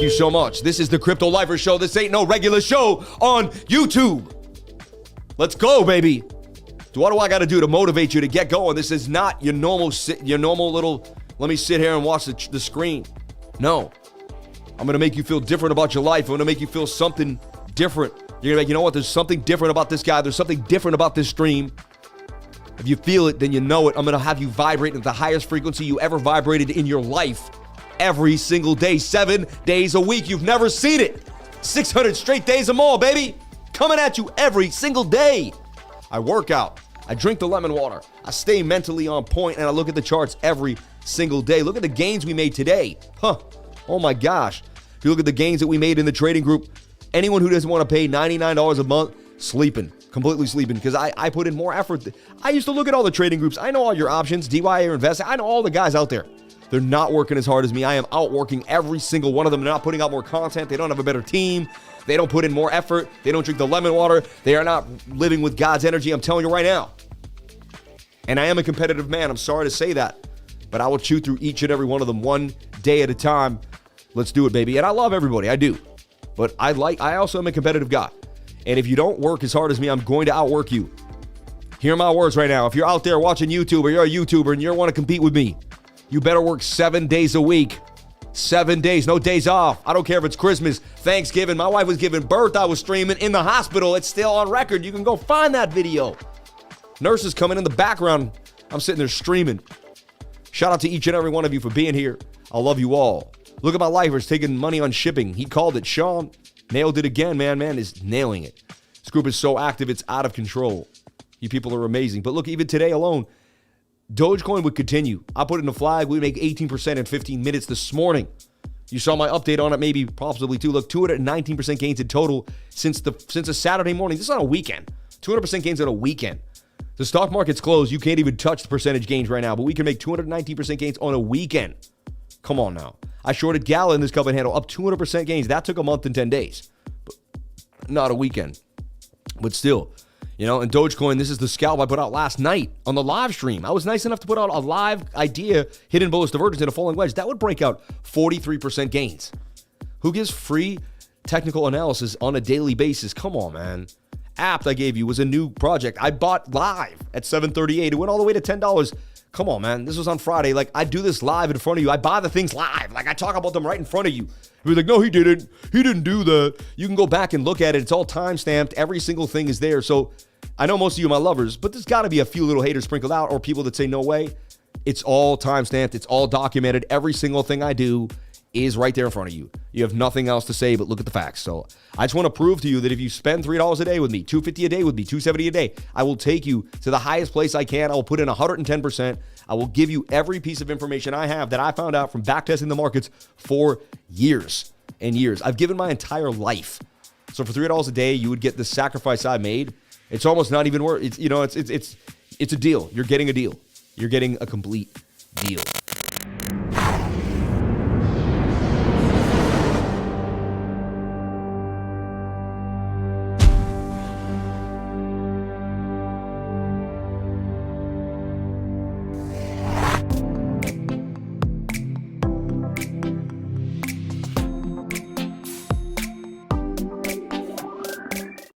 Thank you so much. This is the Cryptolifer Show. This ain't no regular show on YouTube. Let's go, baby. What do I got to do to motivate you to get going? This is not your normal little, let me sit here and watch the screen. No. I'm going to make you feel different about your life. I'm going to make you feel something different. You're going to make, you know what? There's something different about this guy. There's something different about this stream. If you feel it, then you know it. I'm going to have you vibrate at the highest frequency you ever vibrated in your life every single day, 7 days a week. You've never seen it. 600 straight days or more, baby. Coming at you every single day. I work out. I drink the lemon water. I stay mentally on point, and I look at the charts every single day. Look at the gains we made today. Oh my gosh. If you look at the gains that we made in the trading group, anyone who doesn't want to pay $99 a month, sleeping, completely sleeping, because I put in more effort. I used to look at all the trading groups. I know all your options, DYA or Invest. I know all the guys out there. They're not working as hard as me. I am outworking every single one of them. They're not putting out more content. They don't have a better team. They don't put in more effort. They don't drink the lemon water. They are not living with God's energy. I'm telling you right now. And I am a competitive man. I'm sorry to say that. But I will chew through each and every one of them one day at a time. Let's do it, baby. And I love everybody. I do. But I also am a competitive guy. And if you don't work as hard as me, I'm going to outwork you. Hear my words right now. If you're out there watching YouTube or you're a YouTuber and you want to compete with me, you better work 7 days a week. 7 days, no days off. I don't care if it's Christmas, Thanksgiving. My wife was giving birth. I was streaming in the hospital. It's still on record. You can go find that video. Nurses coming in the background. I'm sitting there streaming. Shout out to each and every one of you for being here. I love you all. Look at my lifers taking money on shipping. He called it. Sean nailed it again, man. Man is nailing it. This group is so active, it's out of control. You people are amazing. But look, even today alone, Dogecoin would continue. I put in a flag. We make 18% in 15 minutes this morning. You saw my update on it, maybe possibly too. Look, 219% gains in total since a Saturday morning. This is on a weekend. 200% gains on a weekend. The stock market's closed. You can't even touch the percentage gains right now, but we can make 219% gains on a weekend. Come on now. I shorted Gala in this cup and handle, up 200% gains. That took a month and 10 days. But not a weekend. But still, you know, and Dogecoin, this is the scalp I put out last night on the live stream. I was nice enough to put out a live idea, hidden bullish divergence in a falling wedge. That would break out 43% gains. Who gives free technical analysis on a daily basis? Come on, man. App I gave you was a new project. I bought live at $7.38. It went all the way to $10. Come on, man. This was on Friday. Like, I do this live in front of you. I buy the things live. Like, I talk about them right in front of you. You're like, no, he didn't. He didn't do that. You can go back and look at it. It's all time-stamped. Every single thing is there. So I know most of you are my lovers, but there's got to be a few little haters sprinkled out or people that say, no way. It's all time-stamped. It's all documented. Every single thing I do is right there in front of you. You have nothing else to say but look at the facts. So I just want to prove to you that if you spend $3 a day with me, $2.50 a day with me, $2.70 a day, I will take you to the highest place I can. I will put in 110%. I will give you every piece of information I have that I found out from backtesting the markets for years and years. I've given my entire life. So for $3 a day, you would get the sacrifice I made. It's almost not even worth it. You know, it's a deal. You're getting a deal. You're getting a complete deal.